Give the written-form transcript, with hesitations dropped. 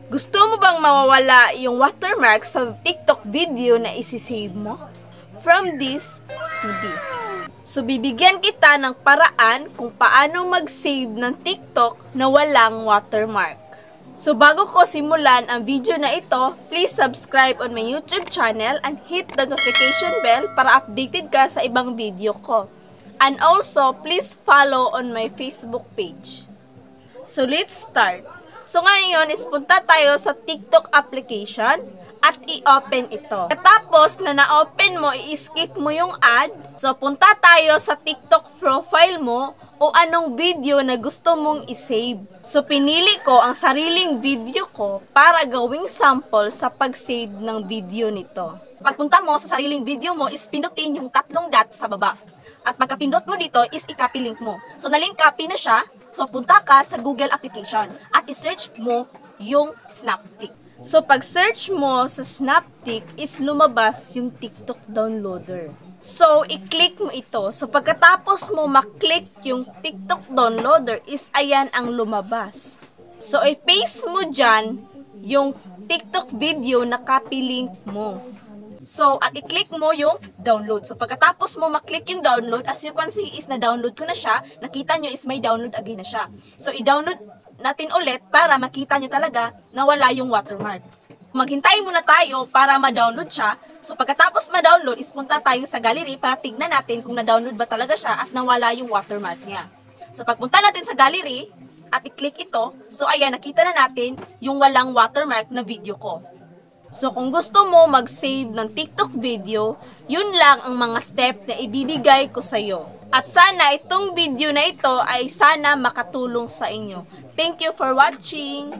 Gusto mo bang mawawala yung watermark sa TikTok video na isisave mo? From this to this. So, bibigyan kita ng paraan kung paano mag-save ng TikTok na walang watermark. So, bago ko simulan ang video na ito, please subscribe on my YouTube channel and hit the notification bell para updated ka sa ibang video ko. And also, please follow on my Facebook page. So, let's start. So, ngayon is punta tayo sa TikTok application at i-open ito. Tapos, na na-open mo, i-skip mo yung ad. So, punta tayo sa TikTok profile mo o anong video na gusto mong i-save. So, pinili ko ang sariling video ko para gawing sample sa pag-save ng video nito. Pagpunta mo sa sariling video mo, is pinutin yung 3 dot sa baba. At pagkapindot mo dito, is i-copy link mo. So, na-link copy na siya. So, punta ka sa Google application at i-search mo yung Snaptik. So, pag-search mo sa Snaptik, is lumabas yung TikTok downloader. So, i-click mo ito. So, pagkatapos mo maklik yung TikTok downloader, is ayan ang lumabas. So, i-paste mo dyan yung TikTok video na copy link mo. So, at i-click mo yung download. So, pagkatapos mo maklik yung download, as you can see is na-download ko na siya. Nakita nyo is may download again na siya. So, i-download natin ulit para makita nyo talaga na wala yung watermark. Maghintay muna tayo para ma-download siya. So, pagkatapos ma-download, is punta tayo sa gallery para tignan natin kung na-download ba talaga siya at nawala yung watermark niya. So, pagpunta natin sa gallery at i-click ito, so ayan, nakita na natin yung walang watermark na video ko. So, kung gusto mo mag-save ng TikTok video, yun lang ang mga step na ibibigay ko sa'yo. At sana itong video na ito ay sana makatulong sa inyo. Thank you for watching!